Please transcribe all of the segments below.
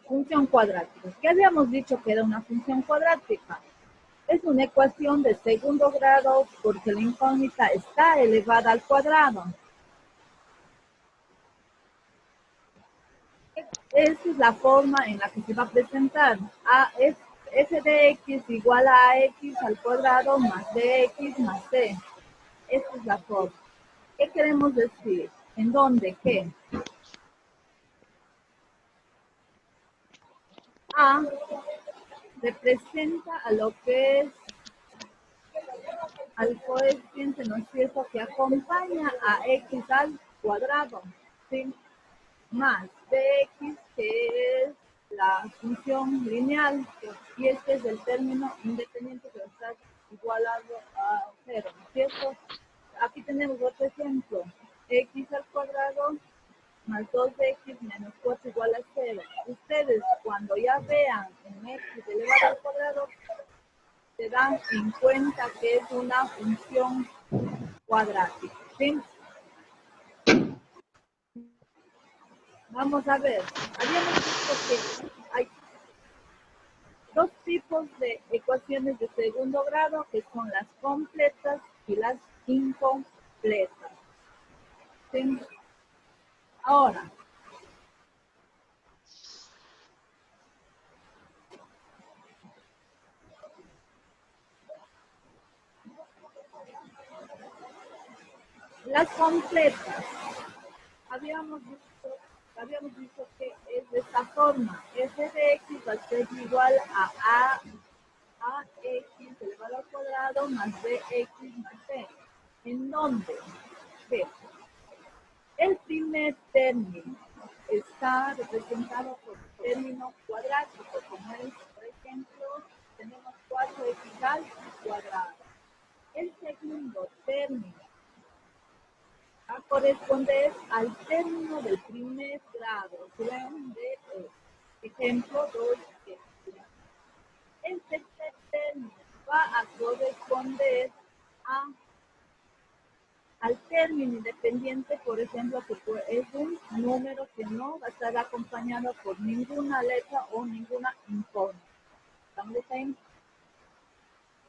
función cuadrática. ¿Qué habíamos dicho que era una función cuadrática? Es una ecuación de segundo grado porque la incógnita está elevada al cuadrado. Esa es la forma en la que se va a presentar. F de x igual a x al cuadrado más dx más c. Esta es la forma. ¿Qué queremos decir? ¿En dónde? ¿Qué? A representa a lo que es al coeficiente, ¿no es cierto?, que acompaña a x al cuadrado, ¿sí? Más dx, que es la función lineal, y este es el término independiente que está igualado a 0, ¿no es cierto? Aquí tenemos otro ejemplo, x al cuadrado más 2x menos 4 igual a 0. Ustedes cuando ya vean en x elevado al cuadrado, se dan en cuenta que es una función cuadrática, ¿sí? Vamos a ver, habíamos visto que hay dos tipos de ecuaciones de segundo grado, que son las completas y las incompletas, ¿sí? Ahora, las completas, habíamos visto que es de esta forma. F de x va a ser igual a x elevado al cuadrado más bx más c. ¿En dónde? Ve. El primer término está representado por término cuadrático, como es, por ejemplo, tenemos 4x al cuadrado. El segundo término va a corresponder al término del primer grado, de ejemplo 2x. El tercer término va a corresponder al término independiente, por ejemplo, que es un número que no va a estar acompañado por ninguna letra o ninguna incógnita. ¿Estamos ahí?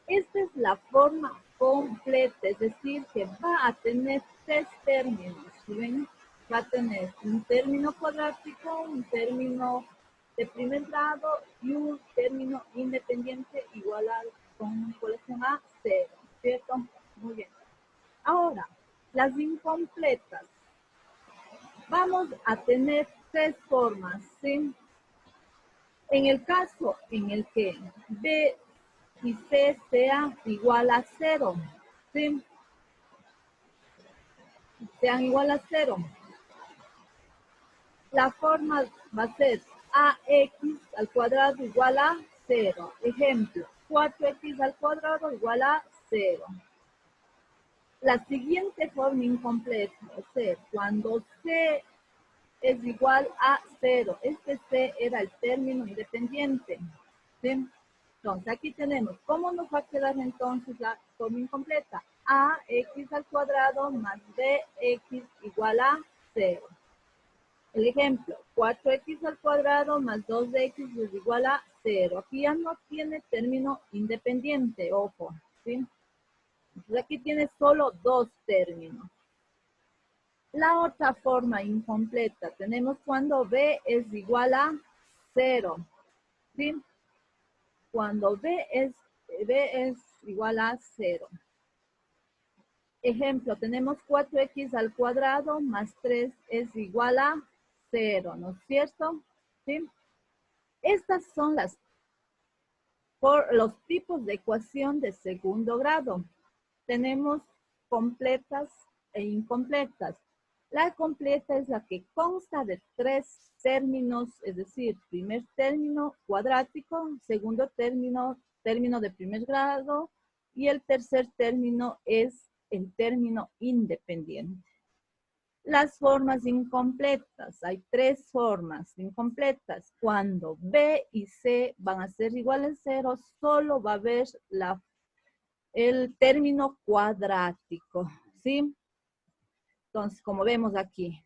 Esta es la forma completa, es decir, que va a tener tres términos. ¿Sí ven? Va a tener un término cuadrático, un término de primer grado y un término independiente igualado con una igualación a 0, ¿cierto? Muy bien. Ahora, las incompletas. Vamos a tener tres formas, ¿sí? En el caso en el que B y C sea igual a 0, ¿sí? Sean igual a 0. La forma va a ser AX al cuadrado igual a 0. Ejemplo, 4x al cuadrado igual a 0. La siguiente forma incompleta va a ser cuando C es igual a 0. Este C era el término independiente, ¿sí? Entonces, aquí tenemos, ¿cómo nos va a quedar entonces la forma incompleta? AX al cuadrado más BX igual a 0. El ejemplo, 4x al cuadrado más 2x es igual a 0. Aquí ya no tiene término independiente, ojo, ¿sí? Entonces, aquí tiene solo dos términos. La otra forma incompleta tenemos cuando B es igual a 0, ¿sí? Cuando B es igual a 0. Ejemplo, tenemos 4x al cuadrado más 3 es igual a 0, ¿no es cierto? ¿Sí? Estas son los tipos de ecuación de segundo grado. Tenemos completas e incompletas. La completa es la que consta de tres términos, es decir, primer término cuadrático, segundo término de primer grado, y el tercer término es el término independiente. Las formas incompletas, hay tres formas incompletas. Cuando B y C van a ser iguales a 0, solo va a haber el término cuadrático, ¿sí? Entonces, como vemos aquí,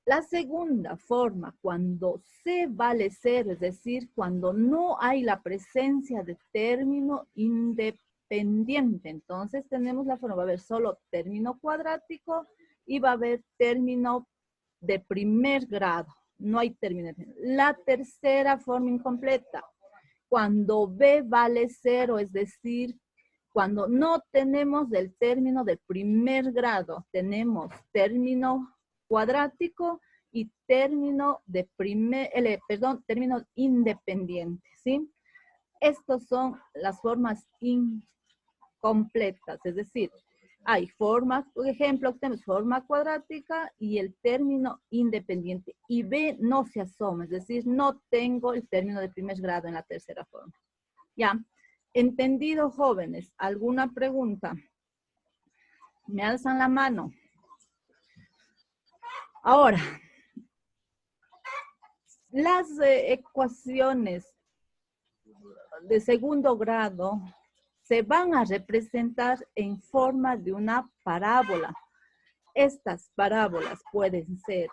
La segunda forma, cuando C vale 0, es decir, cuando no hay la presencia de término independiente. Entonces tenemos la forma, va a haber solo término cuadrático y va a haber término de primer grado. No hay término. La tercera forma incompleta, cuando B vale 0, es decir, cuando no tenemos el término de primer grado, tenemos término cuadrático y término de término independiente, ¿sí? Estos son las formas incompletas, es decir, hay formas, por ejemplo, tenemos forma cuadrática y el término independiente. Y B no se asoma, es decir, no tengo el término de primer grado en la tercera forma. ¿Ya? ¿Entendido, jóvenes? ¿Alguna pregunta? Me alzan la mano. Ahora, las ecuaciones de segundo grado se van a representar en forma de una parábola. Estas parábolas pueden ser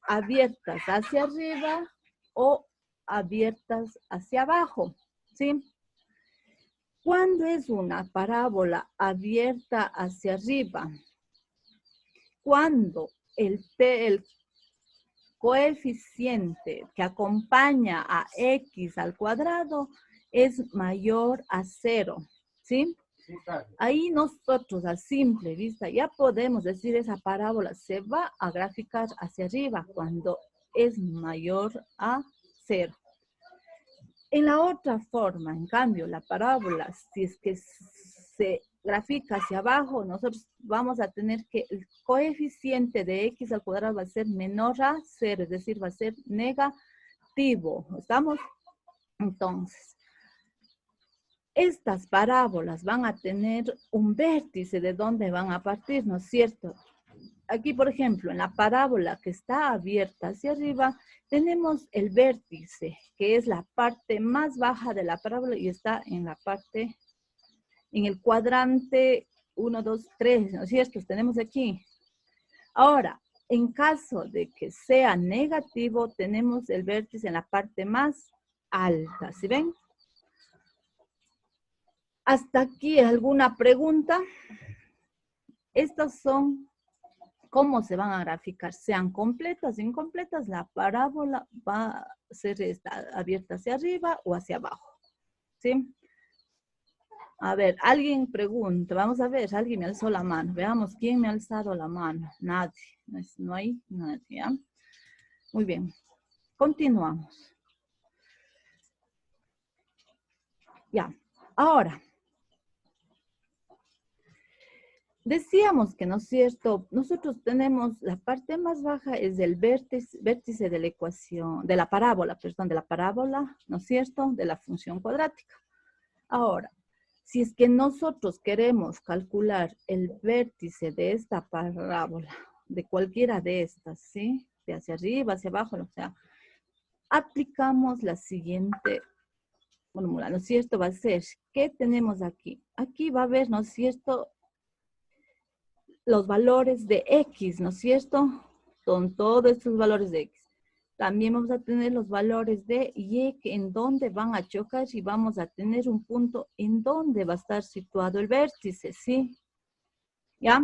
abiertas hacia arriba o abiertas hacia abajo, ¿sí? ¿Cuándo es una parábola abierta hacia arriba? Cuando el coeficiente que acompaña a x al cuadrado es mayor a 0, ¿sí? Ahí nosotros a simple vista ya podemos decir esa parábola se va a graficar hacia arriba cuando es mayor a 0. En la otra forma, en cambio, la parábola, si es que se grafica hacia abajo, nosotros vamos a tener que el coeficiente de x al cuadrado va a ser menor a 0, es decir, va a ser negativo. ¿Estamos? Entonces, estas parábolas van a tener un vértice de donde van a partir, ¿no es cierto? Aquí, por ejemplo, en la parábola que está abierta hacia arriba, tenemos el vértice, que es la parte más baja de la parábola y está en la parte, en el cuadrante 1, 2, 3, ¿no es cierto? Tenemos aquí. Ahora, en caso de que sea negativo, tenemos el vértice en la parte más alta, ¿sí ven? ¿Hasta aquí alguna pregunta? Estas son cómo se van a graficar, sean completas o incompletas, la parábola va a ser abierta hacia arriba o hacia abajo, ¿sí? A ver, alguien pregunta, vamos a ver, alguien me alzó la mano, veamos quién me ha alzado la mano, nadie, no hay nadie, ¿ya? Muy bien, continuamos. Ya, ahora, decíamos que, ¿no es cierto? Nosotros tenemos, la parte más baja es el vértice de la ecuación, de la parábola, ¿no es cierto? De la función cuadrática. Ahora, si es que nosotros queremos calcular el vértice de esta parábola, de cualquiera de estas, ¿sí? De hacia arriba, hacia abajo, o sea, aplicamos la siguiente fórmula, ¿no es cierto? Va a ser, ¿qué tenemos aquí? Aquí va a haber, ¿no es cierto?, los valores de X, ¿no es cierto? Son todos estos valores de X. También vamos a tener los valores de Y, que en donde van a chocar y vamos a tener un punto en donde va a estar situado el vértice, ¿sí? ¿Ya?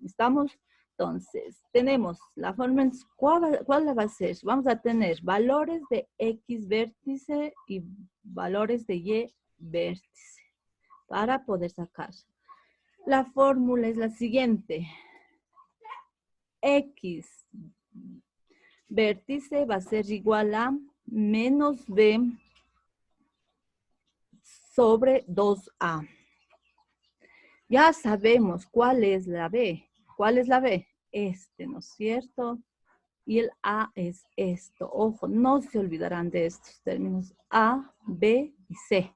¿Estamos? Entonces, tenemos la forma, ¿cuál va a ser? Vamos a tener valores de X vértice y valores de Y vértice para poder sacar. La fórmula es la siguiente. X vértice va a ser igual a menos B sobre 2A. Ya sabemos cuál es la B. ¿Cuál es la B? ¿No es cierto? Y el A es esto. Ojo, no se olvidarán de estos términos. A, B y C.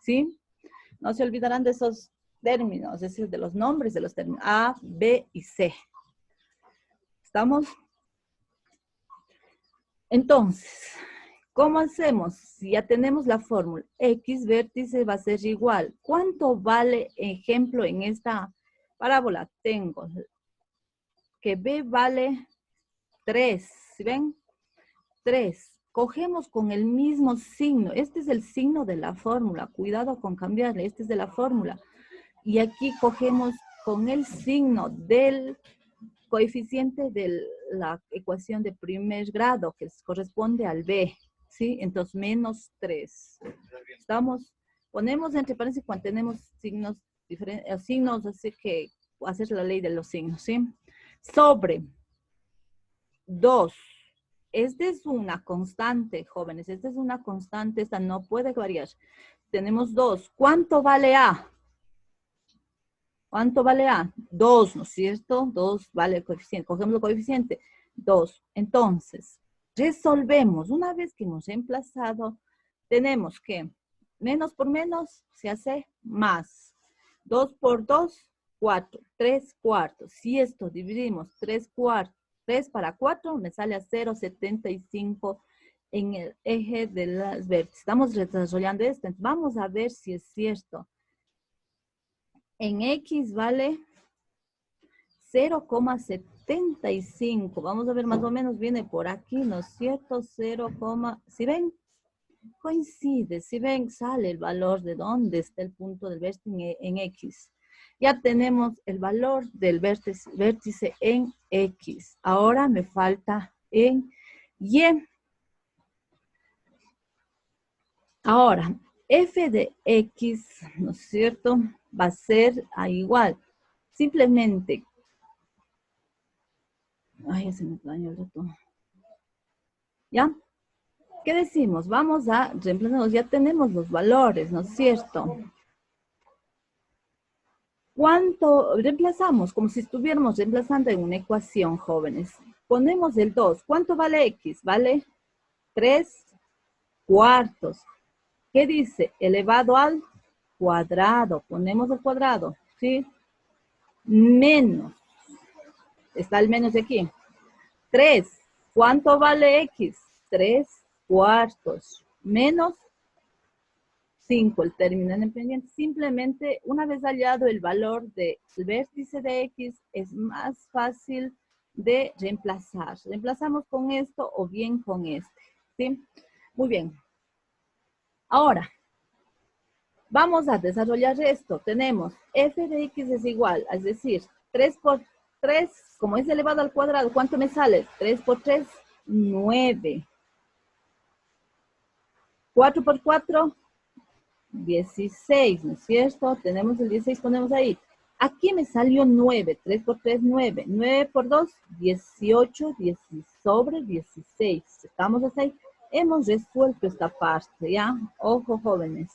¿Sí? No se olvidarán de esos términos, es decir, de los nombres de los términos. A, B y C. ¿Estamos? Entonces, ¿cómo hacemos? Si ya tenemos la fórmula, X vértice va a ser igual. ¿Cuánto vale, ejemplo, en esta parábola? Tengo que B vale 3. ¿Sí ven? 3. Cogemos con el mismo signo. Este es el signo de la fórmula. Cuidado con cambiarle. Este es de la fórmula. Y aquí cogemos con el signo del coeficiente de la ecuación de primer grado, que corresponde al B. ¿Sí? Entonces, menos 3. ¿Estamos? Ponemos entre paréntesis cuando tenemos signos diferentes, signos, así que hacer la ley de los signos, ¿sí? Sobre 2. Esta es una constante, jóvenes. Esta es una constante. Esta no puede variar. Tenemos 2. ¿Cuánto vale A? ¿Cuánto vale A? 2, ¿no es cierto? 2 vale el coeficiente. Cogemos el coeficiente. 2. Entonces, resolvemos. Una vez que hemos reemplazado, tenemos que menos por menos se hace más. 2 por 2, 4. 3 cuartos. Si esto dividimos 3 cuartos, 3 para 4, me sale a 0,75 en el eje de las vértices. Estamos desarrollando esto. Entonces, vamos a ver si es cierto. En X vale 0,75. Vamos a ver, más o menos viene por aquí, ¿no es cierto? 0, ¿sí ven? Coincide, si ven, sale el valor de dónde está el punto del vértice en X. Ya tenemos el valor del vértice en X. Ahora me falta en Y. Ahora, f de X, ¿no es cierto? Va a ser igual. Simplemente. Ay, ya se me dañó el rato. ¿Ya? ¿Qué decimos? Vamos a reemplazarnos. Ya tenemos los valores, ¿no es cierto? ¿Cuánto reemplazamos? Como si estuviéramos reemplazando en una ecuación, jóvenes. Ponemos el 2. ¿Cuánto vale X? Vale 3 cuartos. ¿Qué dice? Elevado al cuadrado. Ponemos el cuadrado, ¿sí? Menos. Está el menos de aquí. 3. ¿Cuánto vale X? 3 cuartos. Menos 5, el término independiente. Simplemente, una vez hallado el valor del vértice de X, es más fácil de reemplazar. Reemplazamos con esto o bien con este. ¿Sí? Muy bien. Ahora, vamos a desarrollar esto. Tenemos f de X es igual, es decir, 3 por 3, como es elevado al cuadrado, ¿cuánto me sale? 3 por 3, 9. 4 por 4, 16, ¿no es cierto? Tenemos el 16, ponemos ahí. Aquí me salió 9, 3 por 3, 9. 9 por 2, 18, 10 sobre 16. Estamos hasta ahí. Hemos resuelto esta parte, ¿ya? Ojo, jóvenes.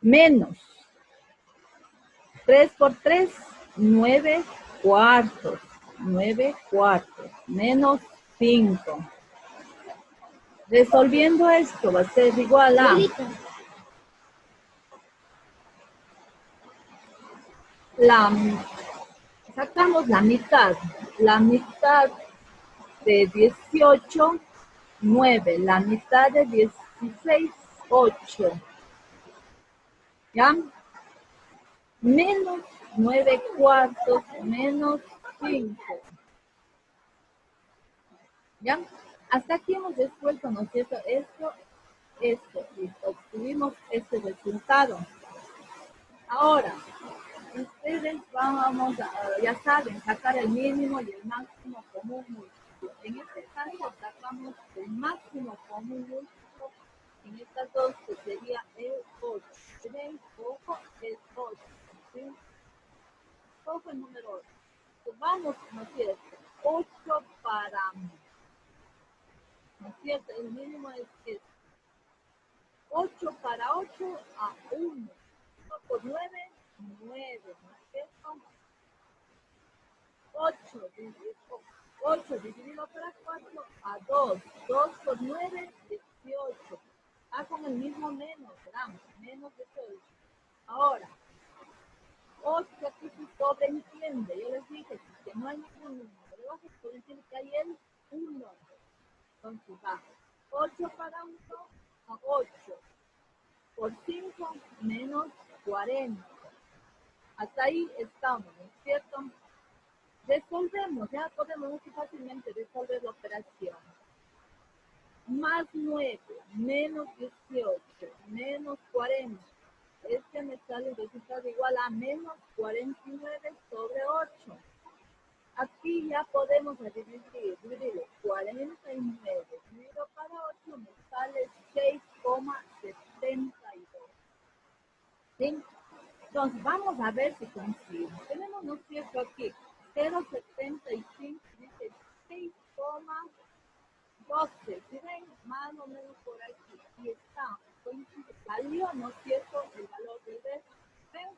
Menos 3 por 3, 9 cuartos. 9 cuartos. Menos 5. Resolviendo esto va a ser igual a... Sacamos la mitad de 18, 9, la mitad de 16, 8, ¿ya? Menos 9 cuartos, menos 5, ¿ya? Hasta aquí hemos resuelto, ¿no es cierto? Esto, y obtuvimos este resultado. Ahora, ustedes vamos a, ya saben, sacar el mínimo y el máximo común múltiplo. En este caso sacamos el máximo común múltiplo en estas dos, que sería el 8. ¿Ven? Ojo, el 8. ¿Sí? Ojo el número 8. Pues vamos, ¿no es cierto? 8 para, ¿no es cierto? El mínimo es 8 para 8 a 1. 1 por 9, 9, ¿no es cierto? 8 dividido por 4 a 2. 2 por 9, 18. Con el mismo menos, ¿verdad? Menos 18. Ahora, 8 aquí se sobreentiende. Yo les dije que no hay ningún número debajo, se sobreentiende que hay el 1. Entonces va 8 para 1 a 8. Por 5 menos 40. Hasta ahí estamos, ¿no es cierto? Resolvemos, ya podemos muy fácilmente resolver la operación. Más 9, menos 18, menos 40. Este me sale el resultado igual a menos 49 sobre 8. Aquí ya podemos dividir 49 dividido para 8 me sale 6,72. ¿Sí? Entonces, vamos a ver si coincide. Tenemos, ¿no es cierto?, aquí 0,75 dice 6,12. Si ven, más o menos por aquí. Y está, coincide, salió, ¿no es cierto?, el valor del resto. ¿Ven?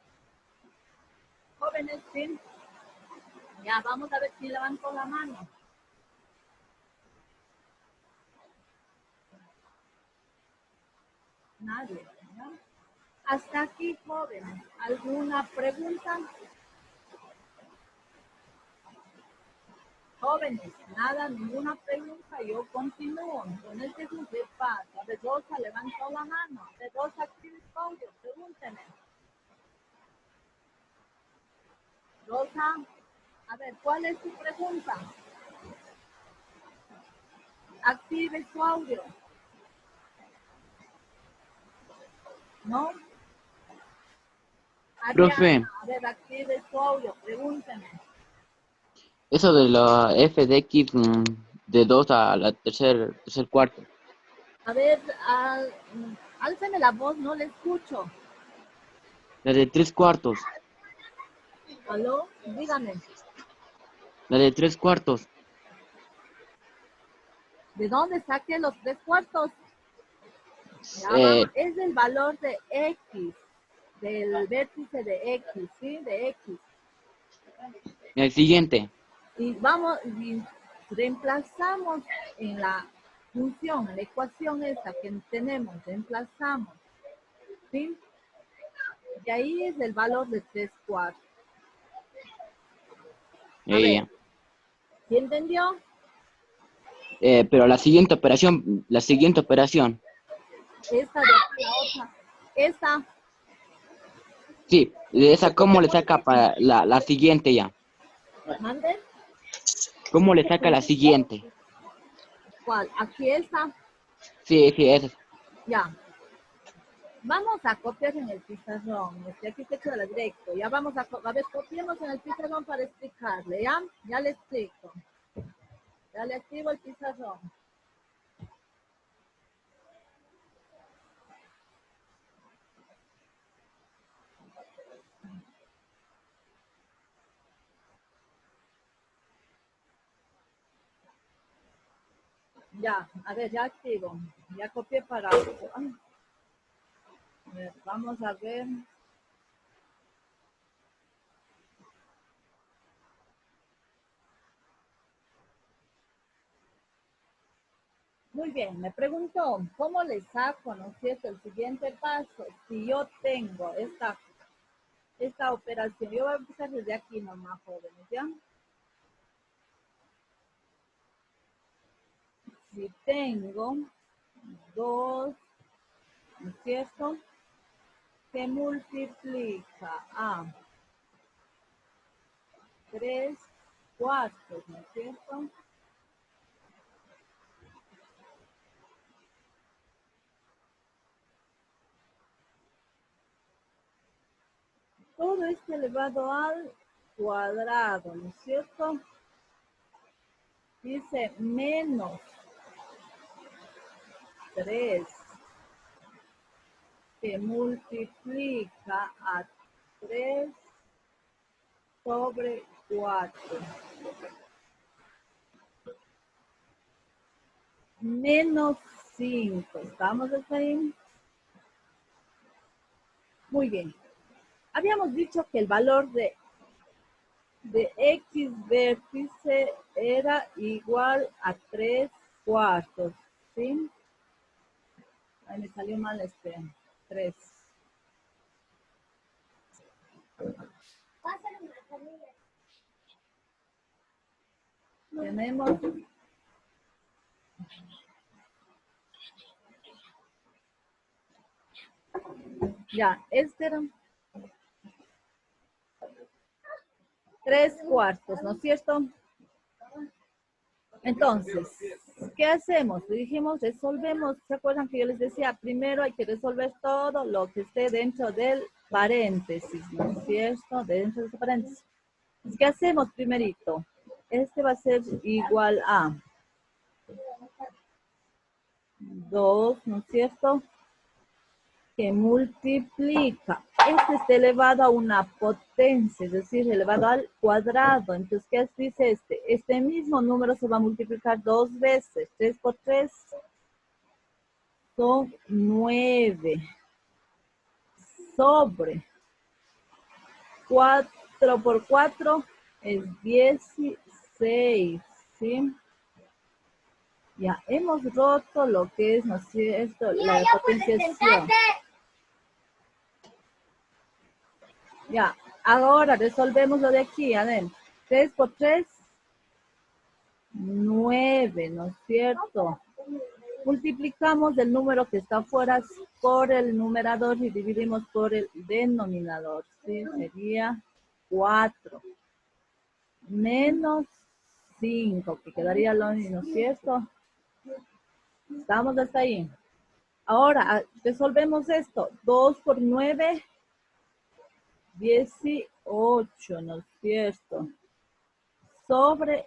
Jóvenes, ¿sí? Ya, vamos a ver si levantó la mano. Nadie, ¿no? Hasta aquí, jóvenes. ¿Alguna pregunta? Jóvenes, nada, ninguna pregunta, yo continúo. Con este es un despacio. De Rosa levantó la mano. De Rosa, active su audio, pregúnteme. Rosa, a ver, ¿cuál es su pregunta? Active su audio. ¿No? Profe, Ariana, a ver, active su audio, pregúnteme. eso de la f de x de 2 a la tercer cuarto. A ver, álceme la voz, no le escucho. La de 3 cuartos. ¿Aló? Dígame. La de 3 cuartos. ¿De dónde saqué los 3 cuartos? Ya Eh, vamos, es el valor de X, del vértice de X, ¿sí? De X. el siguiente. Y vamos, y reemplazamos en la función, en la ecuación esta que tenemos, reemplazamos, ¿sí? Y ahí es el valor de 3 cuartos. A ver, Ya. ¿sí entendió? Pero la siguiente operación. Esta de aquí, la otra. Esta, Sí, de esa, ¿cómo le saca para la siguiente ya? mande, ¿Cómo le saca la siguiente? ¿cuál? Aquí esta, Sí, esa. ya. Vamos a copiar en el pizarrón. Aquí se queda directo. Ya vamos a ver, copiemos en el pizarrón para explicarle, ¿ya? Ya le explico. Ya le activo el pizarrón. Ya, a ver, ya activo. Ya copié para... Ay, a ver, vamos a ver. Muy bien, me preguntó, ¿cómo le saco, no es cierto, el siguiente paso? Si yo tengo esta operación, yo voy a empezar desde aquí nomás, jóvenes, ¿ya? Si tengo dos, ¿no es cierto?, que multiplica a 3 cuartos, ¿no es cierto? Todo esto elevado al cuadrado, ¿no es cierto? Dice menos 3 que multiplica a 3 sobre 4. Menos 5. ¿Estamos hasta ahí? Muy bien. Habíamos dicho que el valor de X vértice era igual a 3 cuartos. ¿Sí? Ahí me salió mal este. 3. Tenemos... Ya, este era... 3/4, ¿no es cierto? Entonces, ¿qué hacemos? Dijimos, resolvemos. ¿Se acuerdan que yo les decía? Primero hay que resolver todo lo que esté dentro del paréntesis, ¿no es cierto? Dentro de ese paréntesis. ¿Qué hacemos primerito? Este va a ser igual a 2, ¿no es cierto? Que multiplica. Este está elevado a una potencia, es decir, elevado al cuadrado. Entonces, ¿qué dice este? Este mismo número se va a multiplicar 2 veces. 3 por 3 son 9. Sobre 4 por 4 es 16, ¿sí? Ya, hemos roto lo que es, ¿no es cierto?, la potenciación. Ya, ahora resolvemos lo de aquí, adentro. 3 por 3, 9, ¿no es cierto? Multiplicamos el número que está afuera por el numerador y dividimos por el denominador, ¿sí? Sería 4. Menos 5, que quedaría lo mismo, ¿no es cierto? Estamos hasta ahí. Ahora, resolvemos esto. 2 por 9, 18, ¿no es cierto? Sobre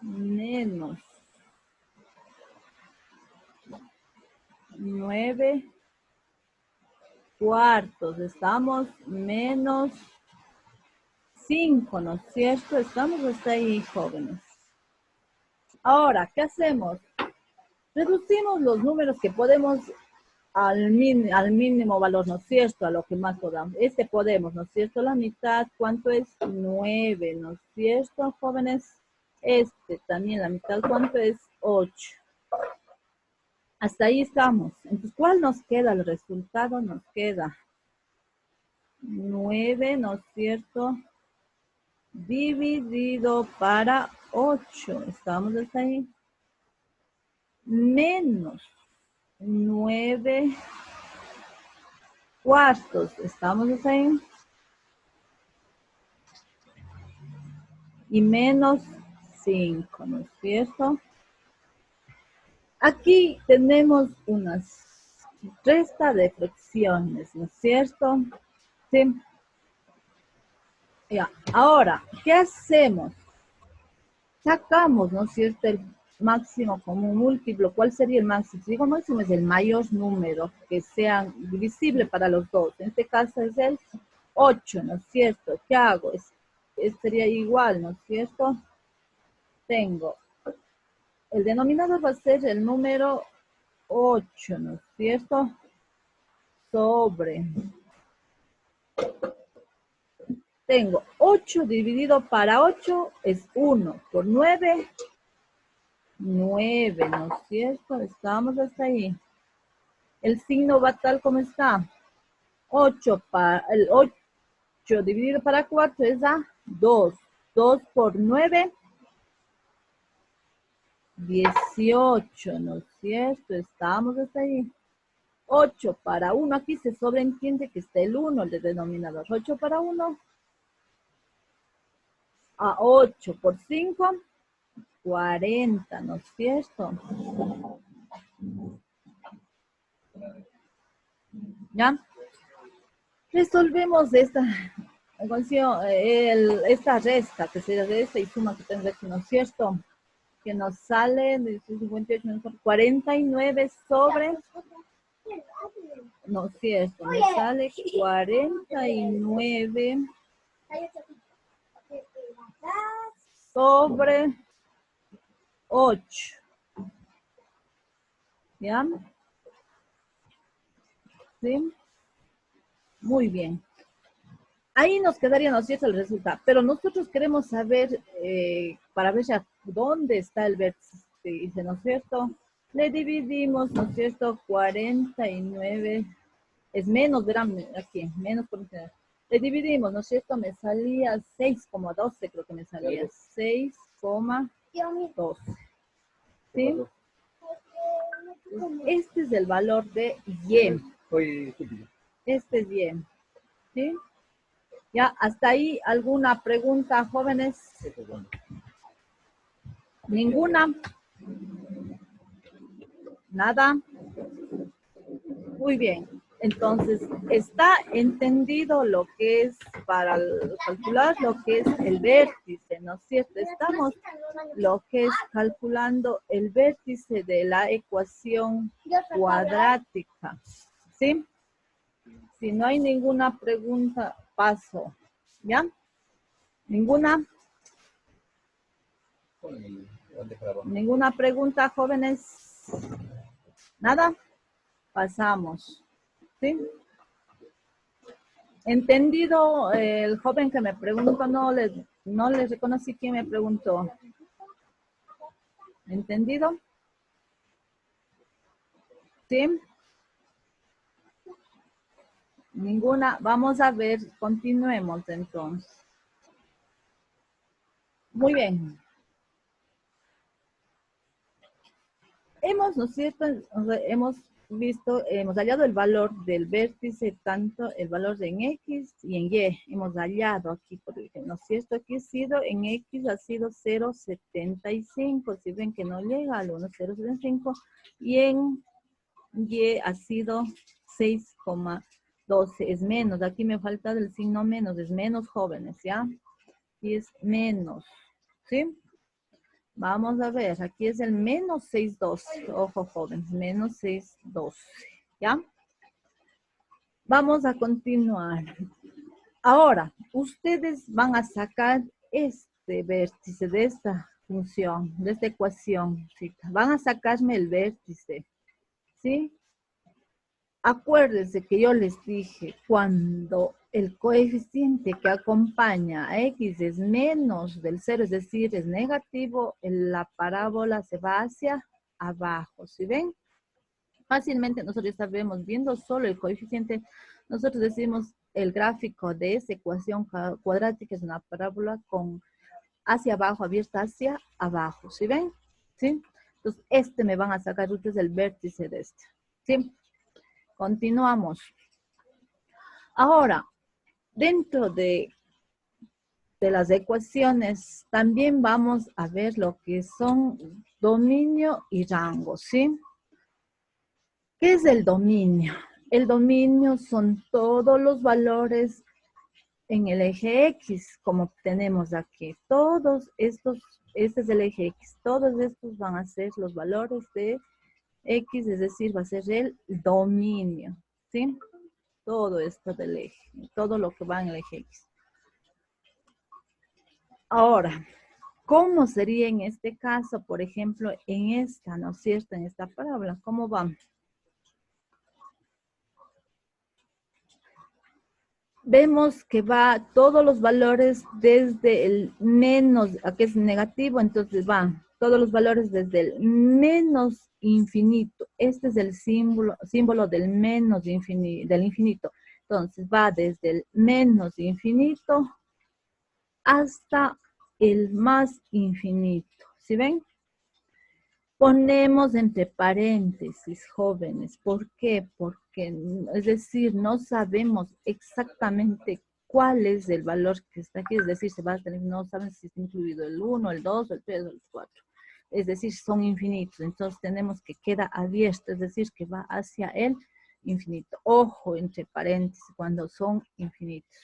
menos 9/4. Estamos menos 5, ¿no es cierto? Estamos hasta ahí, jóvenes. Ahora, ¿qué hacemos? Reducimos los números que podemos al mínimo valor, ¿no es cierto? A lo que más podamos. Este podemos, ¿no es cierto? La mitad, ¿cuánto es? 9, ¿no es cierto, jóvenes? Este también, la mitad, ¿cuánto es? 8. Hasta ahí estamos. Entonces, ¿cuál nos queda? El resultado nos queda 9, ¿no es cierto? Dividido para 8. Estamos hasta ahí. Menos 9/4. Estamos hasta ahí. Y menos 5, ¿no es cierto? Aquí tenemos una resta de fracciones, ¿no es cierto? Sí. Ya, ahora, ¿qué hacemos? Sacamos, ¿no es cierto?, el máximo común múltiplo. ¿Cuál sería el máximo? Si digo máximo, es el mayor número que sea divisible para los dos. En este caso es el 8, ¿no es cierto? ¿Qué hago? Sería igual, ¿no es cierto? Tengo, el denominador va a ser el número 8, ¿no es cierto? Sobre. Tengo 8 dividido para 8 es 1 por 9. 9, ¿no es cierto? Estamos hasta ahí. El signo va tal como está. 8 dividido para 4 es a 2. 2 por 9, 18, ¿no es cierto? Estamos hasta ahí. 8 para 1, aquí se sobreentiende que está el 1, el de denominador. 8 para 1, a 8 por 5, 40, ¿no es cierto? ¿Ya? Resolvemos esta resta, que sería resta y suma que tendrá aquí, ¿no es cierto? Que nos sale de 58 menos 49 sobre, no es cierto, me sale 49 sobre 8. ¿Ya? ¿Sí? Muy bien. Ahí nos quedaría, ¿no es cierto?, el resultado. Pero nosotros queremos saber, para ver ya dónde está el vértice, ¿no es cierto? Le dividimos, ¿no es cierto?, 49, es menos, verán, aquí, menos 49. Le dividimos, ¿no es cierto?, me salía 6,12, creo que me salía, 6,12. 12. ¿Sí? Este es el valor de Y. Este es Y. ¿Sí? ¿Ya? ¿Hasta ahí alguna pregunta, jóvenes? ¿Ninguna? ¿Nada? Muy bien. Entonces, ¿está entendido lo que es para calcular lo que es el vértice, ¿no es cierto? Estamos lo que es calculando el vértice de la ecuación cuadrática, ¿sí? Si no hay ninguna pregunta, paso, ¿ya? ¿Ninguna? ¿Ninguna pregunta, jóvenes? ¿Nada? Pasamos, ¿sí? ¿Entendido el joven que me preguntó? No le reconocí quién me preguntó. ¿Entendido? ¿Sí? Ninguna. Vamos a ver, continuemos entonces. Muy bien. ¿No es cierto? Hemos visto, hemos hallado el valor del vértice, tanto el valor en X y en Y. Hemos hallado aquí, por ejemplo, ¿no es cierto? Aquí ha sido, en X ha sido 0,75. Si ven que no llega al 1,075. Y en Y ha sido 6,12. Es menos. Aquí me falta el signo menos. Es menos, jóvenes, ¿ya? Y es menos, ¿sí? Vamos a ver, aquí es el menos 6,12. Ojo, jóvenes, menos 6,12. ¿Ya? Vamos a continuar. Ahora, ustedes van a sacar este vértice de esta función, de esta ecuación. ¿Sí? Van a sacarme el vértice. ¿Sí? Acuérdense que yo les dije, cuando el coeficiente que acompaña a X es menos del 0, es decir, es negativo, la parábola se va hacia abajo, ¿sí ven? Fácilmente nosotros sabemos, viendo solo el coeficiente, nosotros decimos el gráfico de esa ecuación cuadrática es una parábola con hacia abajo, abierta hacia abajo, ¿sí ven? ¿Sí? Entonces, este me van a sacar ustedes el vértice de este, ¿sí? Continuamos. Ahora, dentro de las ecuaciones, también vamos a ver lo que son dominio y rango, ¿sí? ¿Qué es el dominio? El dominio son todos los valores en el eje X, como tenemos aquí. Todos estos, este es el eje X, todos estos van a ser los valores de X, es decir, va a ser el dominio, ¿sí? Todo esto del eje, todo lo que va en el eje X. Ahora, ¿cómo sería en este caso, por ejemplo, en esta, ¿no es cierto? En esta parábola, ¿cómo va? Vemos que va todos los valores desde el menos, aquí es negativo, entonces va todos los valores desde el menos infinito. Este es el símbolo del menos del infinito. Entonces va desde el menos infinito hasta el más infinito. ¿Sí ven? Ponemos entre paréntesis, jóvenes. ¿Por qué? Porque, es decir, no sabemos exactamente cuál es el valor que está aquí. Es decir, se va a tener, no saben si está incluido el 1, el 2, el 3 o el 4. Es decir, son infinitos. Entonces tenemos que queda abierto, es decir, que va hacia el infinito. Ojo, entre paréntesis, cuando son infinitos.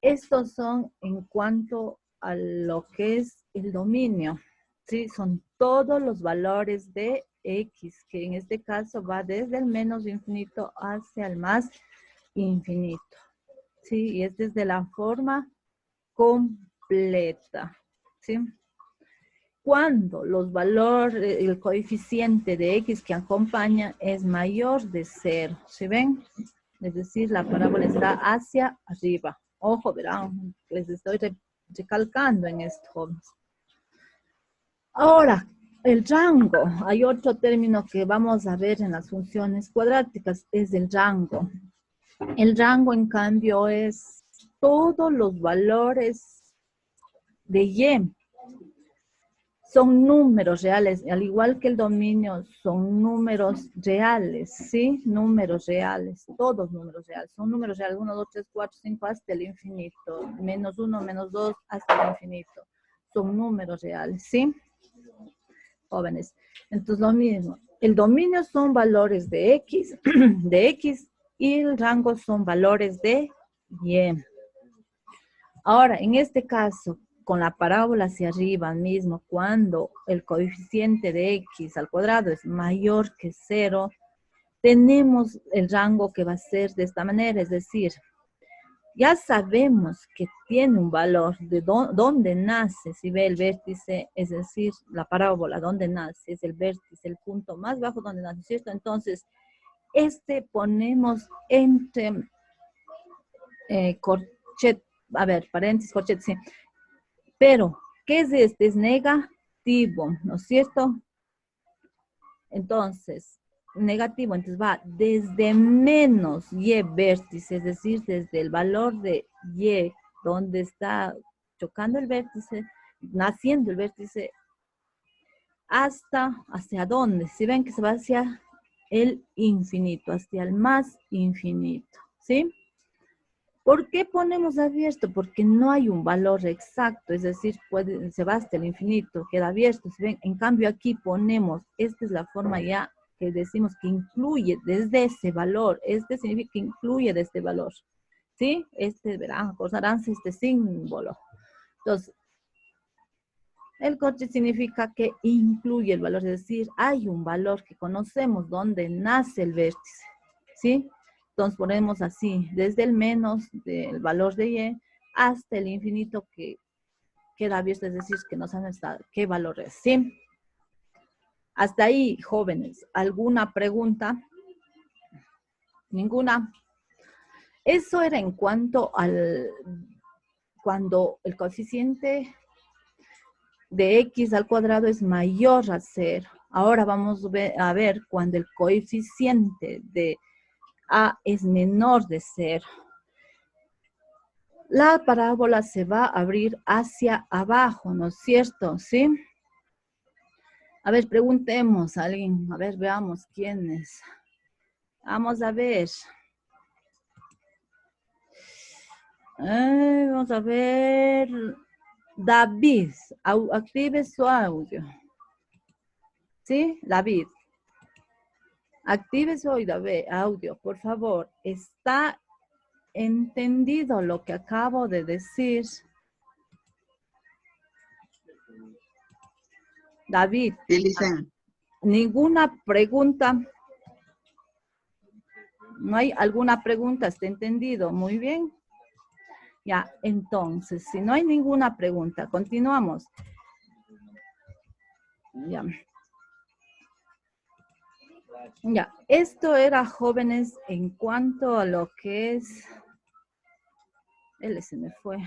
Estos son en cuanto a lo que es el dominio. ¿Sí? Son todos los valores de X, que en este caso va desde el menos infinito hacia el más infinito. ¿Sí? Y esta es de la forma completa. ¿Sí? Cuando los valores, el coeficiente de X que acompaña es mayor de 0. ¿Sí ven? Es decir, la parábola está hacia arriba. Ojo, verán, les estoy recalcando en esto, jóvenes. Ahora, el rango. Hay otro término que vamos a ver en las funciones cuadráticas, es el rango. El rango, en cambio, es todos los valores de Y. son números reales, al igual que el dominio, son números reales, ¿sí? Números reales, todos números reales, son números reales, 1, 2, 3, 4, 5, hasta el infinito, menos 1, menos 2, hasta el infinito, son números reales, ¿sí? Jóvenes, entonces lo mismo, el dominio son valores de X, de X, y el rango son valores de Y. Ahora, en este caso, con la parábola hacia arriba mismo, cuando el coeficiente de X al cuadrado es mayor que 0, tenemos el rango que va a ser de esta manera, es decir, ya sabemos que tiene un valor de dónde nace, si ve el vértice, es decir, la parábola, dónde nace, es el vértice, el punto más bajo donde nace, ¿cierto? Entonces, ponemos entre corchet, a ver, paréntesis, corchet, sí. Pero, ¿qué es este? Es negativo, ¿no es cierto? Entonces, negativo, entonces va desde menos Y vértice, es decir, desde el valor de Y, donde está chocando el vértice, naciendo el vértice, hacia dónde. Si ven que se va hacia el infinito, hacia el más infinito, ¿sí? ¿Por qué ponemos abierto? Porque no hay un valor exacto, es decir, se va hasta el infinito, queda abierto. ¿Sí ven? En cambio aquí ponemos, esta es la forma ya que decimos que incluye desde ese valor, este significa que incluye de este valor, ¿sí? Verán, acordarán este símbolo. Entonces, el corte significa que incluye el valor, es decir, hay un valor que conocemos donde nace el vértice, ¿sí? Entonces ponemos así, desde el menos del valor de Y hasta el infinito que queda abierto, es decir, que no saben qué valor es, ¿sí? Hasta ahí, jóvenes, ¿alguna pregunta? ¿Ninguna? Eso era en cuanto cuando el coeficiente de X al cuadrado es mayor a 0. Ahora vamos a ver cuando el coeficiente de A es menor de 0. La parábola se va a abrir hacia abajo, ¿no es cierto? ¿Sí? A ver, preguntemos a alguien. A ver, veamos quién es. Vamos a ver. Vamos a ver. David, active su audio. ¿Sí? David. Active su audio, por favor. ¿Está entendido lo que acabo de decir? David. ¿Ninguna pregunta? ¿No hay alguna pregunta? ¿Está entendido? Muy bien. Ya, entonces, si no hay ninguna pregunta, continuamos. Ya. Ya, esto era, jóvenes, en cuanto a lo que es... Él se me fue.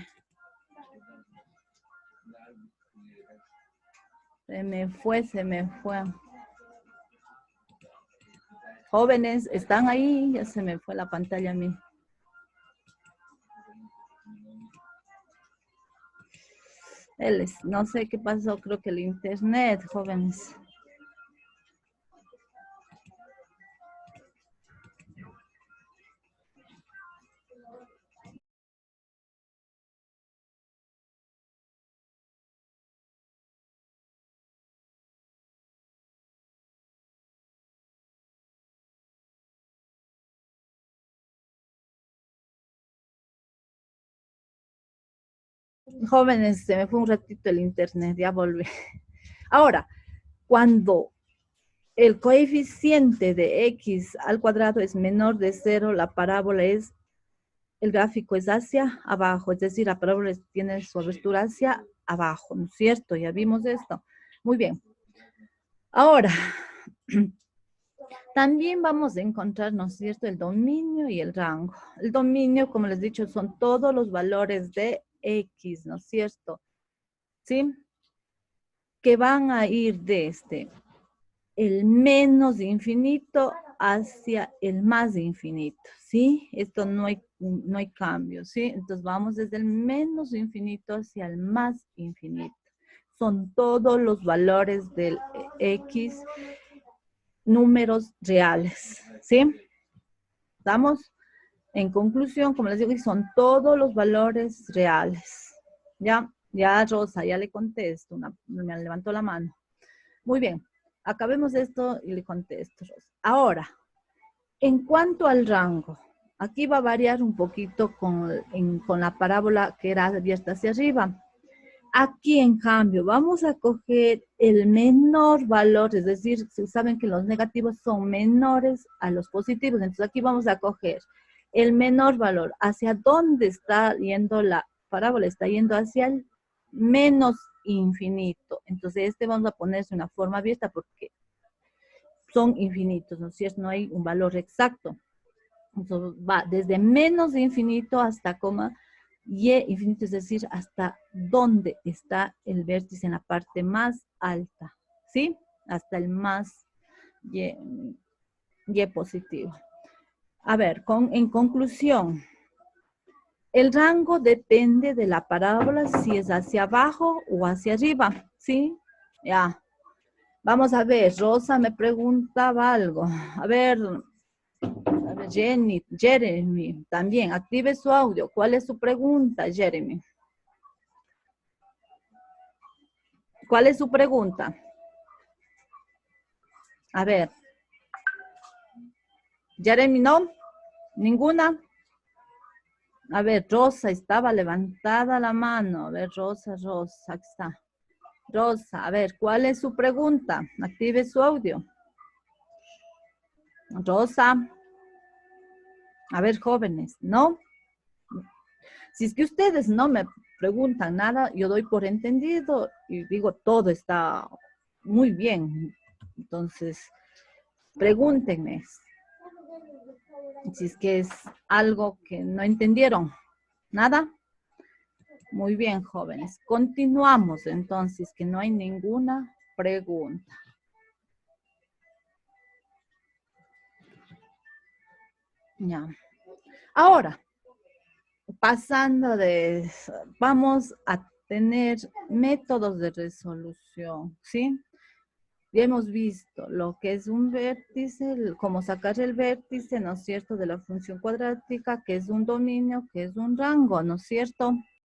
Se me fue. Jóvenes, ¿están ahí? Ya se me fue la pantalla a mí. No sé qué pasó, creo que el internet, jóvenes. Jóvenes, se me fue un ratito el internet, ya volví. Ahora, cuando el coeficiente de X al cuadrado es menor de 0, la parábola el gráfico es hacia abajo, es decir, la parábola tiene su abertura hacia abajo, ¿no es cierto? Ya vimos esto. Muy bien. Ahora, también vamos a encontrar, ¿no es cierto?, el dominio y el rango. El dominio, como les he dicho, son todos los valores de X, ¿no es cierto? ¿Sí? Que van a ir desde el menos infinito hacia el más infinito, ¿sí? Esto no hay cambio, ¿sí? Entonces vamos desde el menos infinito hacia el más infinito. son todos los valores del X números reales, ¿sí? ¿Estamos? En conclusión, como les digo, son todos los valores reales. Ya Rosa, ya le contesto, me levantó la mano. Muy bien, acabemos esto y le contesto, Rosa. Ahora, en cuanto al rango, aquí va a variar un poquito con la parábola que era abierta hacia arriba. Aquí, en cambio, vamos a coger el menor valor, es decir, saben que los negativos son menores a los positivos, entonces aquí vamos a coger el menor valor. ¿Hacia dónde está yendo la parábola? Está yendo hacia el menos infinito. Entonces, vamos a ponerse una forma abierta porque son infinitos, ¿no es cierto? No hay un valor exacto. Entonces, va desde menos infinito hasta coma y infinito, es decir, hasta dónde está el vértice en la parte más alta, ¿sí? Hasta el más y positivo. A ver, en conclusión, el rango depende de la parábola, si es hacia abajo o hacia arriba, ¿sí? Ya. Vamos a ver, Rosa me preguntaba algo. A ver, Jeremy, también, active su audio. ¿Cuál es su pregunta, Jeremy? ¿Cuál es su pregunta? A ver. Jeremy, ¿no? ¿Ninguna? A ver, Rosa, estaba levantada la mano. A ver, Rosa, aquí está. Rosa, a ver, ¿cuál es su pregunta? Active su audio. Rosa. A ver, jóvenes, ¿no? Si es que ustedes no me preguntan nada, yo doy por entendido y digo, todo está muy bien. Entonces, pregúntenme si es que es algo que no entendieron. ¿Nada? Muy bien, jóvenes. Continuamos entonces, que no hay ninguna pregunta. Ya. Ahora, vamos a tener métodos de resolución, ¿sí? Ya hemos visto lo que es un vértice, cómo sacar el vértice, ¿no es cierto?, de la función cuadrática, que es un dominio, que es un rango, ¿no es cierto?